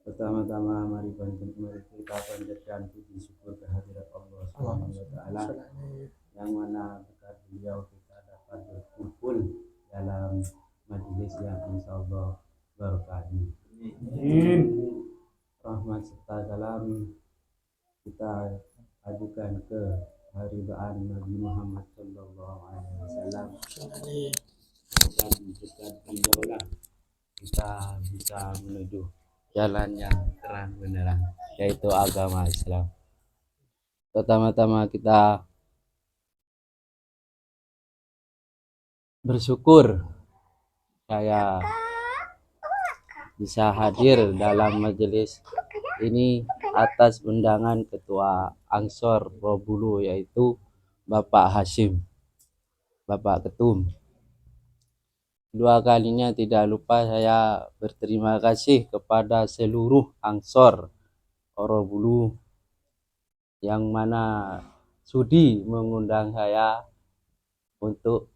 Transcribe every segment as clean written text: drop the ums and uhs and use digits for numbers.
Pertama-tama mari kita panjatkan puji syukur kehadirat Allah Subhanahu wa taala yang mana berkat beliau kita dapat berkumpul dalam majelis yang insyaallah berkah ini. Amin. Rahmat serta salam kita ajukan ke haribaan Nabi Muhammad sallallahu alaihi wasallam. Dan berkat beliau lah kita bisa menuju jalan yang terang benerang, yaitu agama Islam. Pertama-tama kita bersyukur saya bisa hadir dalam majelis ini atas undangan Ketua Ansor Robulu, yaitu Bapak Hashim, Bapak Ketum. Dua kalinya tidak lupa saya berterima kasih kepada seluruh Ansor Robulu yang mana sudi mengundang saya untuk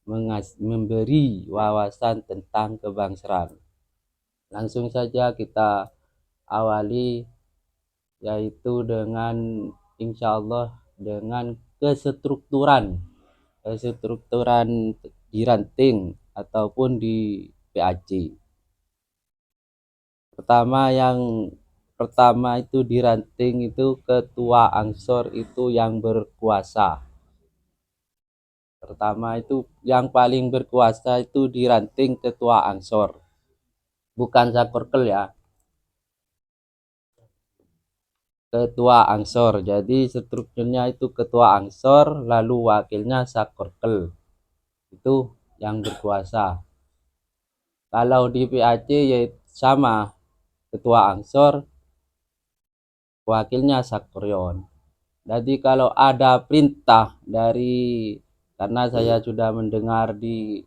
memberi wawasan tentang kebangsaan. Langsung saja kita awali, yaitu dengan insyaallah dengan kestrukturan di ranting ataupun di PAC. Pertama itu di ranting itu ketua Ansor itu yang berkuasa. Pertama itu yang paling berkuasa itu di ranting ketua Ansor, bukan Sakorkel ya, ketua Ansor. Jadi strukturnya itu ketua Ansor lalu wakilnya Sakorkel, itu yang berkuasa. Kalau di PAC ya sama, ketua Ansor wakilnya Sakoryon. Jadi kalau ada perintah karena saya sudah mendengar di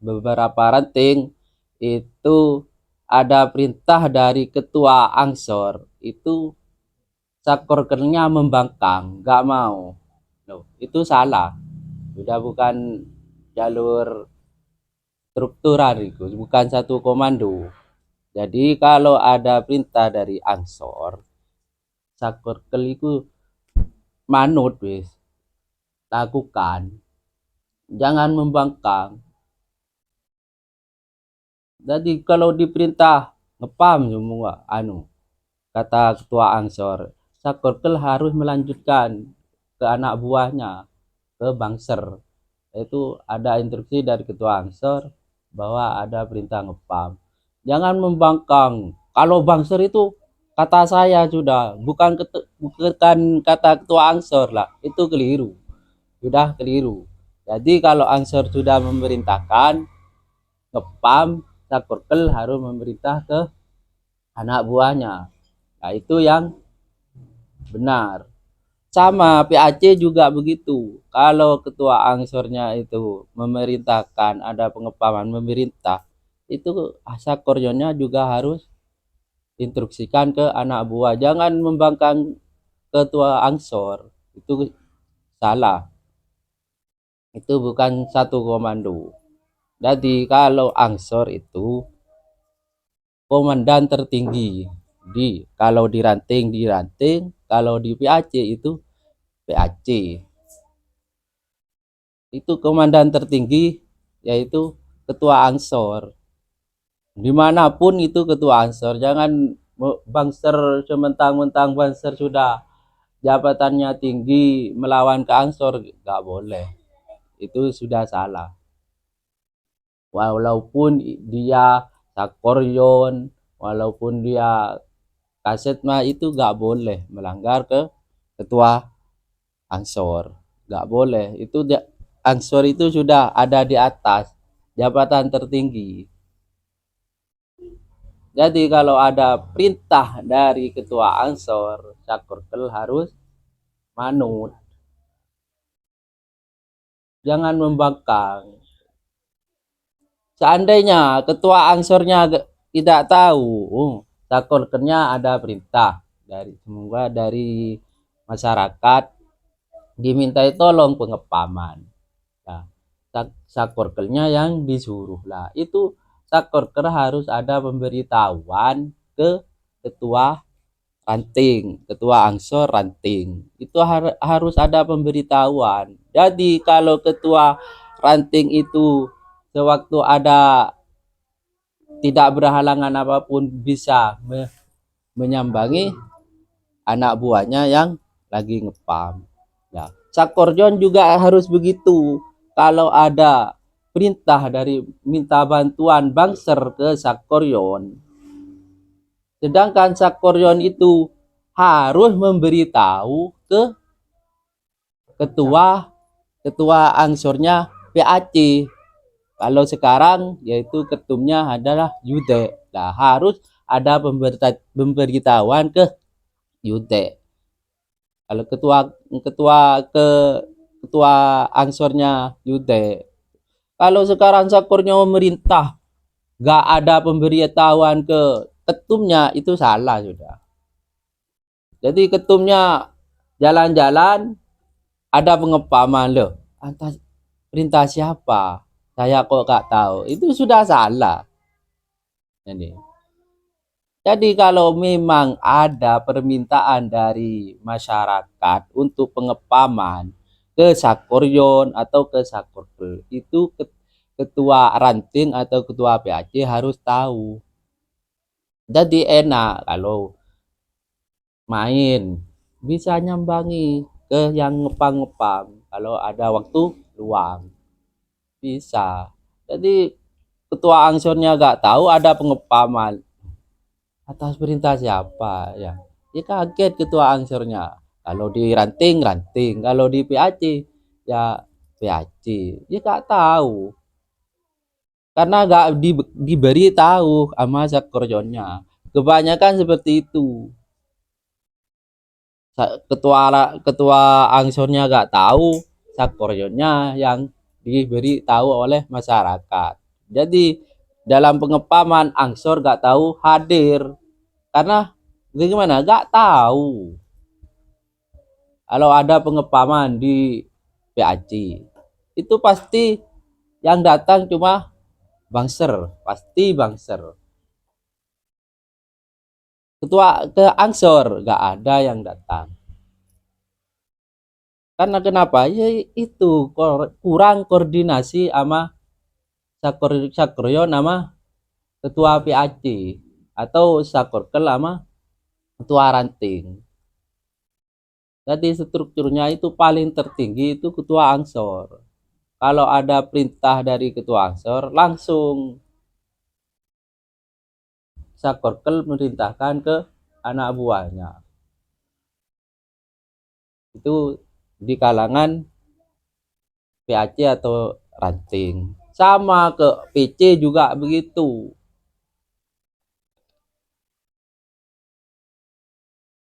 beberapa ranting itu ada perintah dari ketua Ansor itu Sakorkelnya membangkang, nggak mau. Loh, itu salah. Sudah bukan jalur struktural, itu bukan satu komando. Jadi kalau ada perintah dari Ansor, Sakorkel itu manut wis, lakukan, jangan membangkang. Jadi kalau diperintah ngepam semua kata ketua Ansor, Sakorkel harus melanjutkan ke anak buahnya, ke Bangser. Itu ada instruksi dari ketua Ansor bahwa ada perintah ngepam, jangan membangkang. Kalau Bangser itu kata saya sudah bukan kata ketua Ansor lah, itu keliru, sudah keliru. Jadi kalau Ansor sudah memerintahkan ngepam, Sakorkel harus memerintah ke anak buahnya. Nah, itu yang benar. Sama PAC juga begitu. Kalau ketua Angsornya itu memerintahkan ada pengepaman memerintah, itu Sakoryonnya juga harus instruksikan ke anak buah, jangan membangkang ketua Ansor. Itu salah. Itu bukan satu komando. Jadi kalau Ansor itu komandan tertinggi, kalau di ranting, kalau di PAC itu PAC. Itu komandan tertinggi yaitu ketua Ansor. Dimanapun itu ketua Ansor, jangan Bangser sementang-mentang Bangser sudah jabatannya tinggi melawan ke Ansor, nggak boleh. Itu sudah salah. Walaupun dia Sakoryon, walaupun dia Kaset mah itu nggak boleh melanggar ke ketua Ansor, nggak boleh. Itu Ansor itu sudah ada di atas jabatan tertinggi. Jadi kalau ada perintah dari ketua Ansor, Sakorkel harus manut, jangan membangkang. Seandainya ketua Ansornya tidak tahu, Sakorkelnya ada perintah dari masyarakat dimintai tolong pengepaman. Nah, sakorkelnya yang disuruh lah. Itu sakorkel harus ada pemberitahuan ke ketua ranting, ketua angsor ranting. Itu harus ada pemberitahuan. Jadi kalau ketua ranting itu sewaktu ada tidak berhalangan apapun bisa menyambangi anak buahnya yang lagi ngepam. Ya, sakorjon juga harus begitu. Kalau ada perintah dari minta bantuan bangser ke sakoryon, sedangkan sakoryon itu harus memberitahu ke ketua angsornya PAC. Kalau sekarang yaitu ketumnya adalah Yude. Nah, harus ada pemberitahuan ke Yude. Kalau ketua angsornya Yude. Kalau sekarang sakornya pemerintah gak ada pemberitahuan ke ketumnya, itu salah sudah. Jadi ketumnya jalan-jalan ada pengepaman loh. Atas perintah siapa? Saya kok gak tahu. Itu sudah salah. Jadi kalau memang ada permintaan dari masyarakat untuk pengepaman ke sakoryon atau ke sakorkel, itu ketua ranting atau ketua PAC harus tahu. Jadi enak kalau main bisa nyambangi ke yang ngepam-ngepam kalau ada waktu luang bisa. Jadi ketua angsornya gak tahu ada pengepaman atas perintah siapa ya. Dia kaget ketua angsornya. Kalau di ranting, kalau di PAC ya PAC. Dia gak tahu karena gak diberi tahu sama sakorjonnya. Kebanyakan seperti itu. Ketua angsornya gak tahu, sakorjonnya yang diberi tahu oleh masyarakat. Jadi dalam pengepaman angsor gak tahu hadir karena gimana gak tahu kalau ada pengepaman di PAC itu pasti yang datang cuma bangser, pasti bangser. Ketua ke angsor gak ada yang datang. Karena kenapa? Ya itu kurang koordinasi sama sakoryo nama ketua PAC atau sakorkel sama ketua ranting. Jadi strukturnya itu paling tertinggi itu ketua angsor. Kalau ada perintah dari ketua angsor, langsung sakorkel merintahkan ke anak buahnya. Itu di kalangan PAC atau ranting. Sama ke PC juga begitu.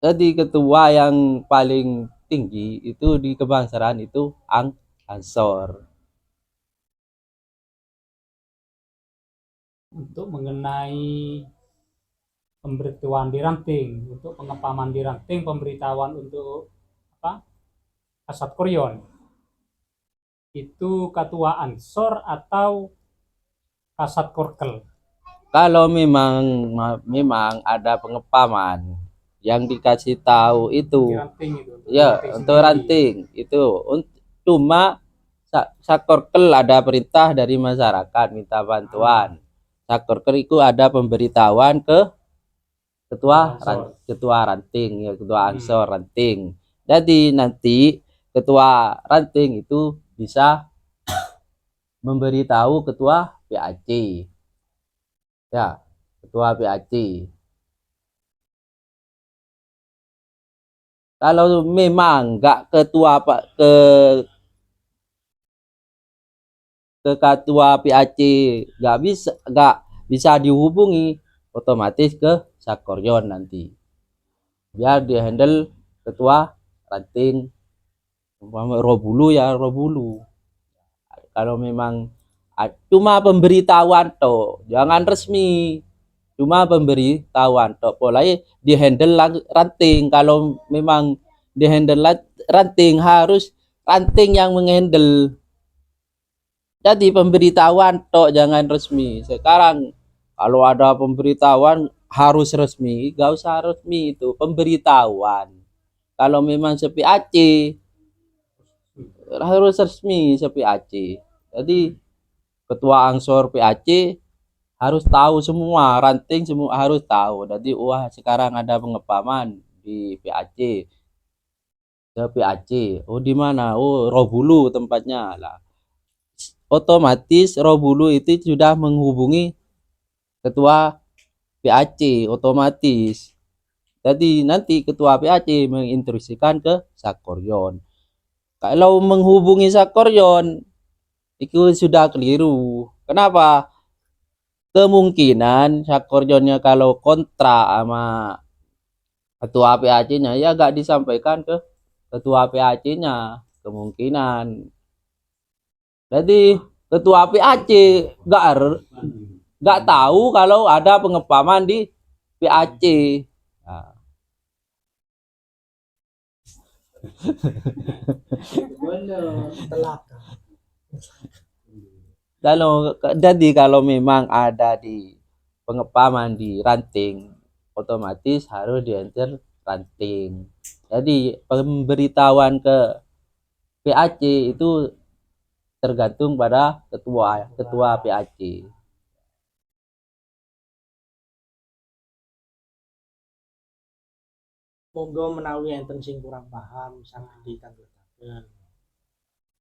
Jadi ketua yang paling tinggi itu di kebangsaan itu ansor. Untuk mengenai pemberitahuan di ranting, untuk pengepaman di ranting, pemberitahuan untuk apa? Kasat Koryon. Itu ketua ansor atau kasat korkel? Kalau memang ada pengepaman yang dikasih tahu itu, ya untuk ranting itu cuma sakorkel ada perintah dari masyarakat minta bantuan. Sakorkel itu ada pemberitahuan ke ketua ranting ya, ketua ansor ranting. Jadi nanti ketua ranting itu bisa memberitahu ketua PAC ya, ketua PAC. Kalau memang nggak ketua ke ketua PAC nggak bisa dihubungi, otomatis ke sakoryon nanti biar di handle ketua ranting Robulu ya Robulu. Kalau memang cuma pemberitahuan toh, jangan resmi, cuma pemberitahuan toh. Polanya di handle ranting. Kalau memang di handle ranting harus ranting yang menghandle. Jadi pemberitahuan tok jangan resmi. Sekarang kalau ada pemberitahuan harus resmi, gak usah resmi itu pemberitahuan. Kalau memang sepi AC harus resmi sepi AC. Jadi ketua Ansor PAC harus tahu semua, ranting semua harus tahu. Jadi wah sekarang ada pengepaman di PAC. Ke PAC. Oh di mana? Oh Robulu tempatnya lah. Otomatis Robulu itu sudah menghubungi ketua PAC otomatis. Jadi nanti ketua PAC menginstruksikan ke Sakoryon. Kalau menghubungi Sakoryon itu sudah keliru. Kenapa? Kemungkinan Sakorjonnya kalau kontra sama ketua PAC-nya ya gak disampaikan ke ketua PAC-nya kemungkinan. Jadi ketua PAC gak tahu kalau ada pengepaman di PAC. Nah, jadi kalau memang ada di pengepaman di ranting, otomatis harus di-enter ranting. Jadi pemberitahuan ke PAC itu tergantung pada ketua PAC. Monggo menawi enten sing kurang paham sangat ditanggapaken.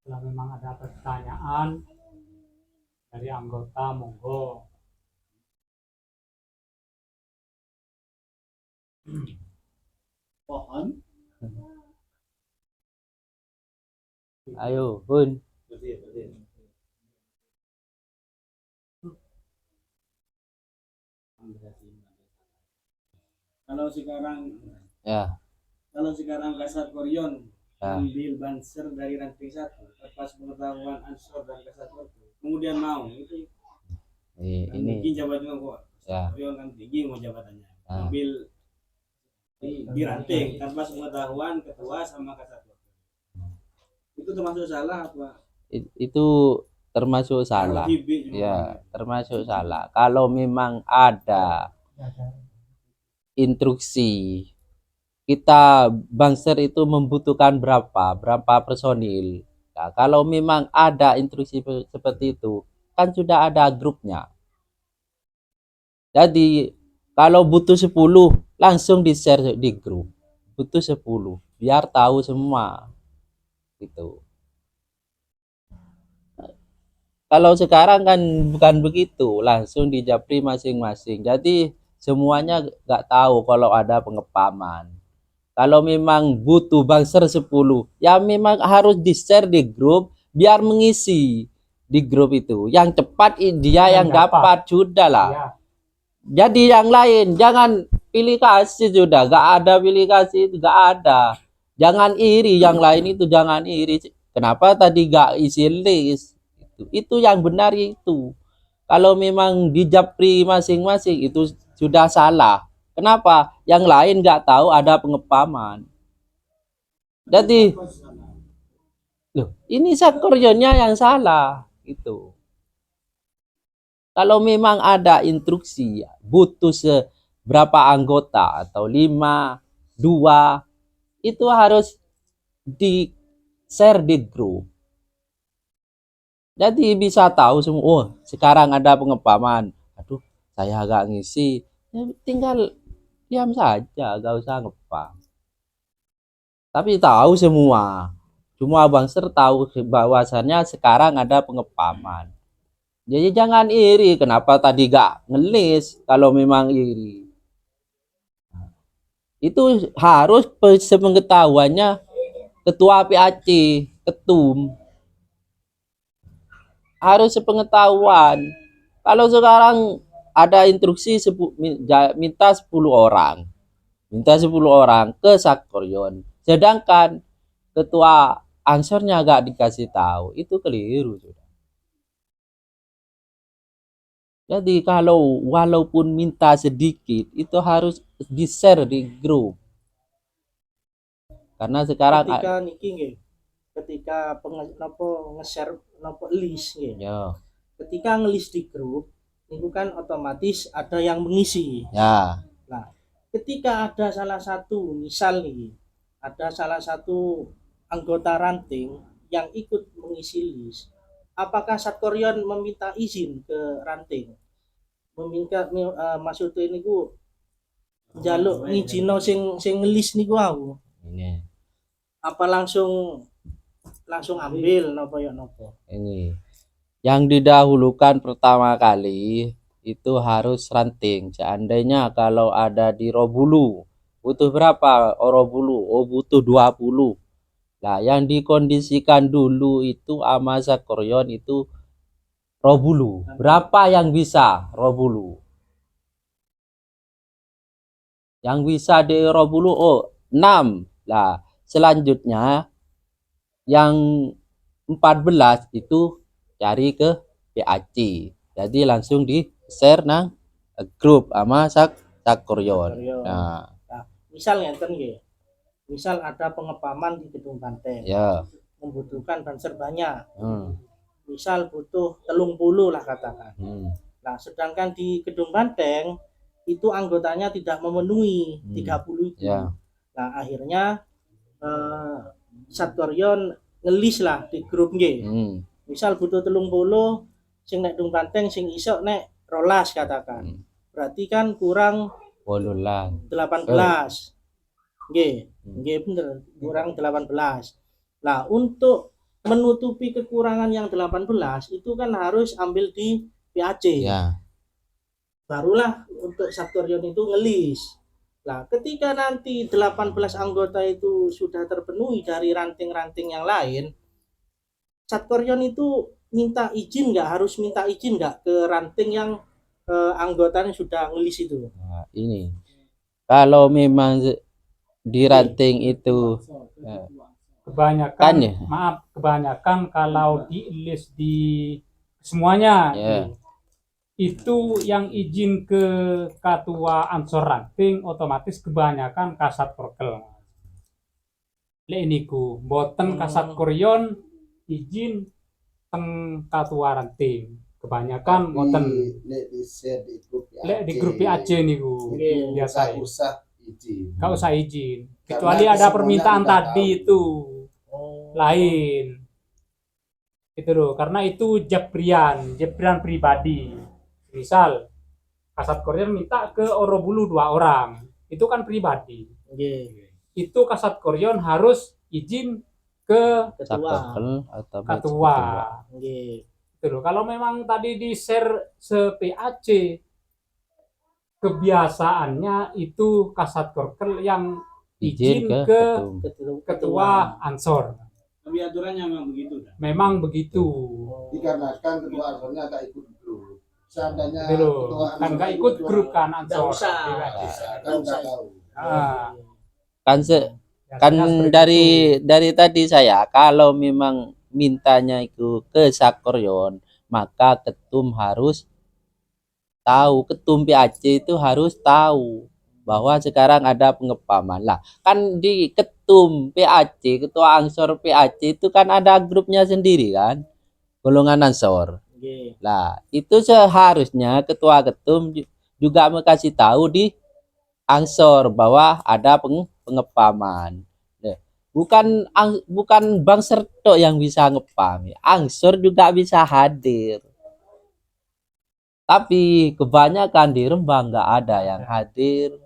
Kalau memang ada pertanyaan dari anggota, monggo. Pohon. Ayo, Hun. Kalau sekarang Ya, kalau sekarang Kasat Koryon ya. ambil banser dari ranting satu lepas pengetahuan Ansor dan Kasat Koryon, kemudian mau itu mungkin Ini jabatannya kok ya. Koryon kan tinggi mau jabatannya Ya. ambil di ranting tanpa pengetahuan ketua sama Kasat Koryon, itu termasuk salah apa? Itu termasuk salah. RGB juga. Ya, termasuk salah. Kalau memang ada instruksi kita Banser itu membutuhkan berapa personil. Nah, kalau memang ada instruksi seperti itu, kan sudah ada grupnya. Jadi kalau butuh 10 langsung di-share di grup. Butuh 10 biar tahu semua. Gitu. Kalau sekarang kan bukan begitu, langsung di japri masing-masing. Jadi semuanya nggak tahu kalau ada pengepaman. Kalau memang butuh Banser 10, ya memang harus di-share di grup biar mengisi di grup itu. Yang cepat dia yang dapat sudah lah. Ya, Jadi yang lain jangan pilih kasih sudah, gak ada pilih kasih itu gak ada. Jangan iri yang lain itu jangan iri. Kenapa tadi gak isi list? Itu yang benar itu. Kalau memang di japri masing-masing itu sudah salah. Kenapa? Yang lain nggak tahu ada pengepaman. Jadi, loh, ini Sakorjonnya yang salah itu. Kalau memang ada instruksi butuh seberapa anggota atau 5, 2, itu harus di share di grup. Jadi bisa tahu semua, oh sekarang ada pengepaman. Aduh, saya agak ngisi. Ya, tinggal diam saja, gak usah ngepam. Tapi tahu semua. Cuma Abang Ser tahu bahwasannya sekarang ada pengepaman. Jadi jangan iri, kenapa tadi gak ngelis kalau memang iri. Itu harus sepengetahuannya ketua PAC, ketum. Harus sepengetahuan. Kalau sekarang ada instruksi minta 10 orang. Minta 10 orang ke Sakoryon. Sedangkan ketua Ansornya gak dikasih tahu, itu keliru sudah. Jadi kalau walaupun minta sedikit itu harus di-share di grup. Karena sekarang Ketika niki nggih ketika nge-share list nggih. Ya. Ketika ngelis di grup itu kan otomatis ada yang mengisi. Ya. Nah, ketika ada salah satu misal nih, ada salah satu anggota ranting yang ikut mengisi list, apakah Satkoryon meminta izin ke ranting? Maksudnya ini ku jaluk ngijino sing ngelis niku wau. Ini. Apa langsung ambil nopo ya nopo? Ini. Yang didahulukan pertama kali itu harus ranting. Seandainya kalau ada di Robulu, butuh berapa Robulu? Oh, butuh 20. Nah, yang dikondisikan dulu itu sama Satkoryon itu Robulu. Berapa yang bisa Robulu? Yang bisa di Robulu 6. Nah, selanjutnya yang 14 itu cari ke PAC. Jadi langsung di share nang grup sama Satkoryon. Nah, misal ngenten nggih. Misal ada pengepaman di Gedung Banteng. ya. Membutuhkan banser banyak. Misal butuh 30 lah katakan. Nah, sedangkan di Gedung Banteng itu anggotanya tidak memenuhi 30 itu. Ya. Nah, akhirnya Satkoryon ngelis lah di grup nggih. Misal butuh 30 sing nek Gedung Banteng sing iso nek 12 katakan. Berarti kan kurang 18. Nggih. Nggih bener, kurang 18. Nah, untuk menutupi kekurangan yang 18 itu kan harus ambil di PAC. Ya. Barulah untuk Satkoryon itu ngelis. Nah, ketika nanti 18 anggota itu sudah terpenuhi dari ranting-ranting yang lain, Satkoryon itu minta izin nggak? Harus minta izin nggak ke ranting yang anggotanya sudah ngelis itu? Nah, ini. Kalau memang di ranting itu kebanyakan kan ya? kebanyakan kalau di list di semuanya itu yang izin ke ketua ansor ranting otomatis kebanyakan kasat korkel. Lek niku boten kasat koryon izin teng ketua ranting. Kebanyakan boten lek di grup PAC niku biasa. Gak usah izin. Kecuali Karena ada semuanya permintaan tidak tadi tahu. itu lain. Itu loh, karena itu jeprian pribadi. Misal kasat koryon minta ke Orobulu 2 orang, itu kan pribadi. Itu kasat koryon harus izin ke Ketua. ketua. Itu loh. Kalau memang tadi di share se-PAC, kebiasaannya itu kasat korkel yang izin ke ketua ansor. Tapi aturannya memang begitu kan? Memang begitu. Dikarenakan ketua ansornya tak ikut grup. Seandainya Itu loh, ketua kan ansor nggak ikut grup kan Nggak ansor. usah. kan nggak tahu. Kan dari tadi saya kalau memang mintanya itu ke Satkoryon, maka ketum harus tahu, ketum PAC itu harus tahu bahwa sekarang ada pengepaman lah. Kan di ketum PAC, ketua ansor PAC itu kan ada grupnya sendiri kan, golongan ansor. Lah, itu seharusnya ketua ketum juga mengasih tahu di ansor bahwa ada pengepaman. Bukan Bang Serto yang bisa ngepam, ansor juga bisa hadir. Tapi kebanyakan di Rembang nggak ada yang hadir.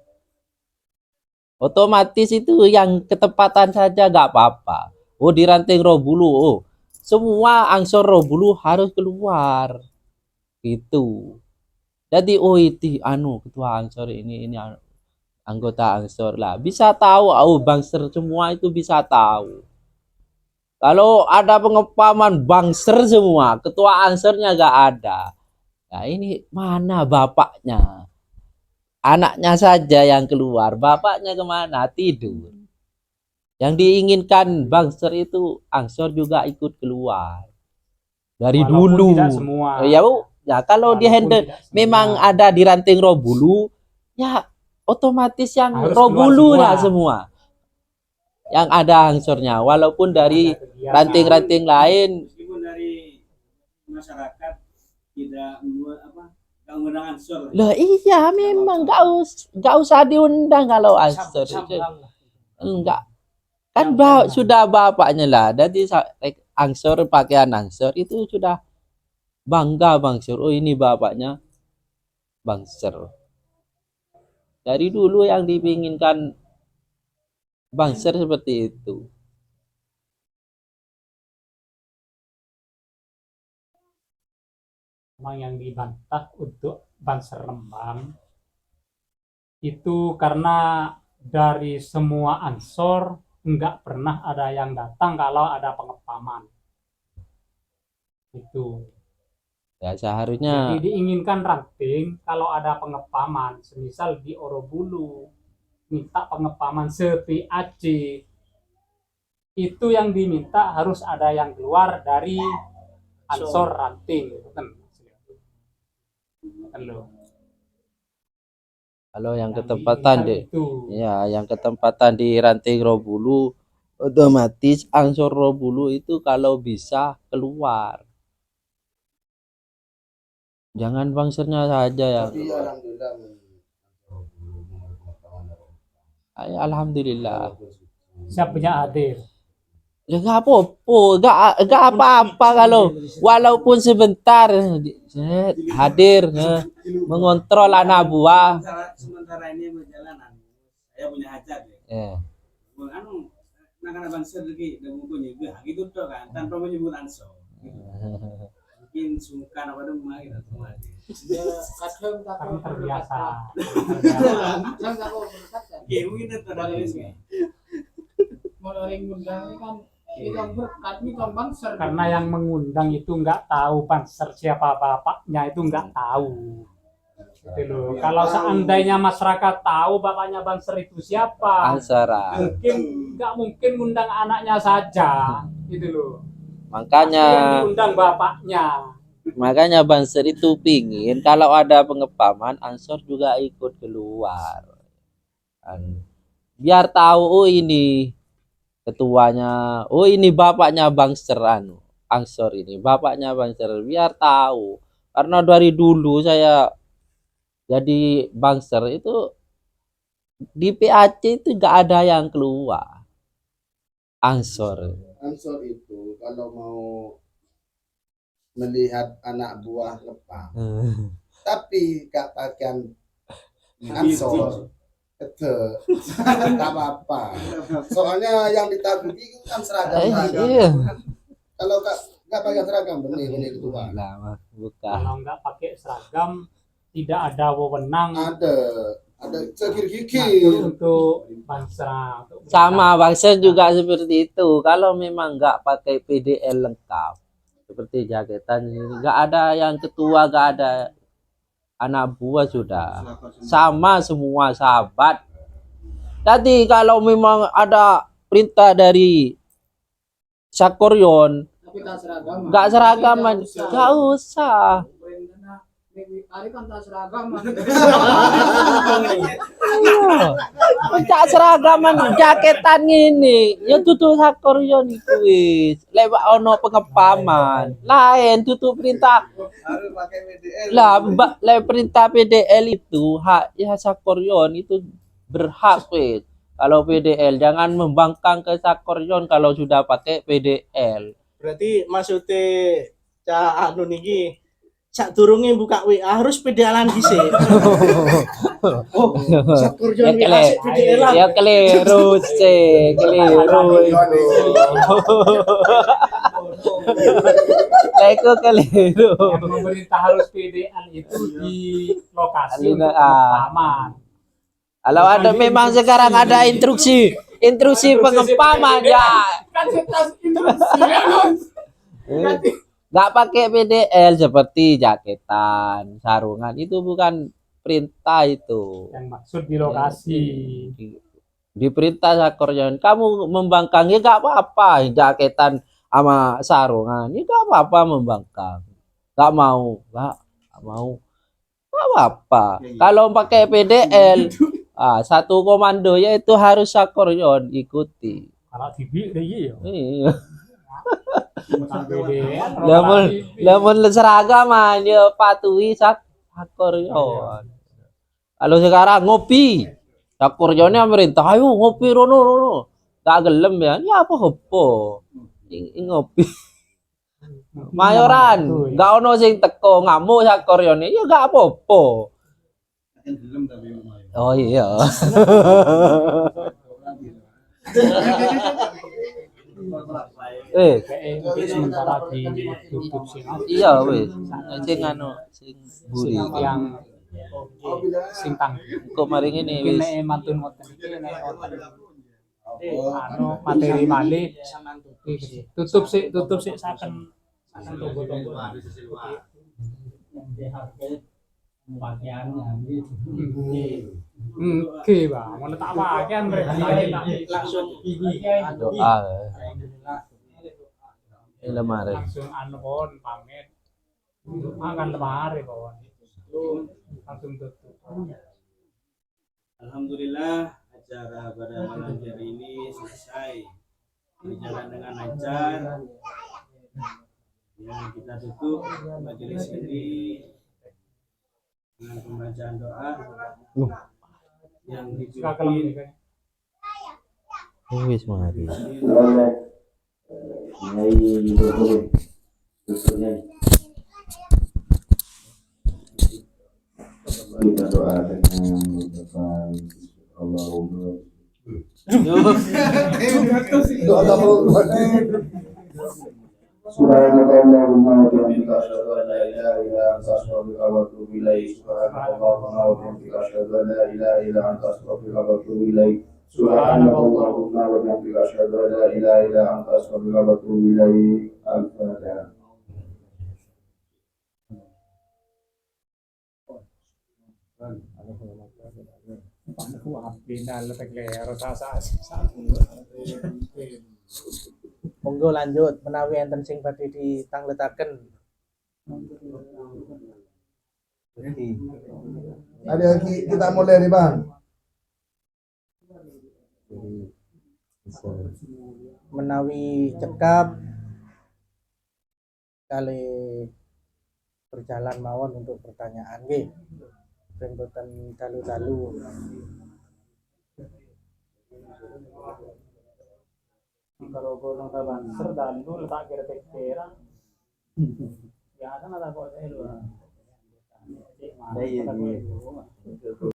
Otomatis itu yang ketepatan saja nggak apa-apa. Oh, di ranting Robulu, semua ansor Robulu harus keluar. Gitu. Jadi itu ketua ansor ini anggota ansor lah. Bisa tahu, bangser semua itu bisa tahu. Kalau ada pengepaman bangser semua, ketua ansornya nggak ada. Nah, ini mana bapaknya? Anaknya saja yang keluar, bapaknya kemana? Tidur. Yang diinginkan bangser itu ansor juga ikut keluar. Dari Walaupun dulu. Tidak semua. Ya kalau di handle memang ada di ranting Robulu, ya otomatis yang harus Robulu ya semua. yang ada angsornya, walaupun dari Ada kegiatan. ranting-ranting lain. Meskipun dari masyarakat tidak nggak menggunakan ansor. Loh iya, memang nggak usah diundang kalau ansor itu. Sambang. Enggak, kan sudah bapaknya lah. Jadi angsor, pakaian angsor itu sudah bangga bangsor. Oh ini bapaknya bangser. Dari dulu yang dipinginkan bangser seperti itu. Memang yang dibantah untuk Banser Rembang itu karena dari semua ansor enggak pernah ada yang datang kalau ada pengepaman. Itu. Ya seharusnya Jadi diinginkan ranting kalau ada pengepaman, semisal di Orobulu minta pengepaman se-PAC, itu yang diminta harus ada yang keluar dari ansor ranting, kan? Halo. kalau yang Yang ketempatan diinginkan di itu. ya yang ketempatan di ranting Robulu, otomatis angsor Robulu itu kalau bisa keluar. Jangan bangsernya saja yang Tapi keluar. alhamdulillah Alhamdulillah. Siapa punya hadir? Ya nggak apa-apa, nggak apa-apa kalau walaupun sebentar hadir mengontrol anak buah. Sementara ini perjalanan, saya punya hajat ya. Ya. Anu, nak bangsa lagi dan bukunya gitu tuh kan, tanpa menyebut ansor. Mungkin sungkan apa dong mah gitu semua. Karena terbiasa. Oke, mungkin itu Karena yang mengundang itu nggak tahu Banser siapa bapaknya, itu nggak tahu. Gitu loh. Kalau seandainya masyarakat tahu bapaknya Banser itu siapa, Ansara. nggak mungkin ngundang anaknya saja, gitu loh. Makanya Yang diundang bapaknya. makanya Banser itu pingin kalau ada pengepaman ansor juga ikut keluar. Biar tahu oh ini ketuanya, oh ini bapaknya Banser angsor ini bapaknya Banser, biar tahu. Karena dari dulu saya jadi Banser itu di PAC itu gak ada yang keluar ansor. ansor itu kalau mau melihat anak buah lepang tapi gak pakaian ansor itu tak apa-apa, soalnya yang ditakuti itu kan seragam Iya. kalau gak pakai seragam benih ketua Lah, bukan. Kalau nggak pakai seragam, tidak ada wewenang ada ngatur untuk bangsa. Sama Banser juga seperti itu. Kalau memang nggak pakai PDL lengkap seperti jaketan ini, nggak ada yang ketua, nggak ada anak buah, sudah sama semua sahabat. Jadi kalau memang ada perintah dari Sakoryon nggak seragaman, nggak usah. Nggak seragaman jaketan ini ya tutup Sakoryon itu wis lewat ono pengepaman lain tutup perintah harus pakai PDL lah perintah PDL itu hak ya Sakoryon itu berhak wis. Kalau PDL jangan membangkang ke Sakoryon kalau sudah pakai PDL. Berarti maksudnya cak anu niki sak durunge buka WA harus pedalan dhisik. Oh, sak kurjon WA sik pedalan. Ya keliru sih, keliru itu. Leko keliru. Yang pemerintah harus PDL itu di lokasi Alina, untuk pengepaman. Kalau ada memang sekarang ada instruksi pengepaman ya. Kan instruksi. Nggak pakai PDL seperti jaketan, sarungan itu bukan perintah itu. Yang maksud di lokasi. Di perintah Sakoryon kamu membangkang ya nggak apa-apa, jaketan sama sarungan ini nggak apa-apa membangkang. Nggak mau, nggak apa-apa. Kalau pakai PDL satu komando ya itu harus Sakoryon ikuti. Kalau TV deh iya. Iya. Bedean. Lamun seragam aja patuhi sakoryon. Kalau sekarang ngopi. Sakoryone pemerintah, ayo ngopi rono. Gak gelem ya. Ya apa hepo. Ngopi. Mayoran, gak ono sing teko ngamuk sakoryone. Ya gak apa-apa. Kan belum tapi lumayan. Oh iya. Kayak sementara ditutup sih. Iya wis. Sing anu sing buri. Yang sing tang. Kok mari ngene wis. Kene mantun ngoten iki nek anu materi malih tutup sik saken tunggu-tunggu. Oke, Bang. Mau tak pakaian langsung Doa. Lemari. langsung anu pon pamit. Akan lemari pon. Langsung tutup. Alhamdulillah acara pada malam hari ini selesai berjalan dengan lancar. Ya, kita tutup majelis ini dengan pembacaan doa yang dipimpin Wis mari. Kita doa dengan mengucapkan Allahumma Subhanallahumma wa bihamdika asyhadu an la ilaha illa anta astaghfiruka wa atubu ilaik. Subhanallahumma wa bihamdika asyhadu an la ilaha illa anta astaghfiruka wa atubu ilaik. Subhanallahumma wa bihamdika asyhadu an la ilaha illa anta astaghfiruka wa atubu ilaik. Al-Fatihah. monggo lanjut menawi enten sing badhe ditangletaken. Ada lagi kita mulai nih Bang. Menawi cekap kali berjalan mawon untuk pertanyaan nggih. Ben boten dalu-dalu. Kalau golong banser dan lu letak kira kira ya kan ada kok saya lu.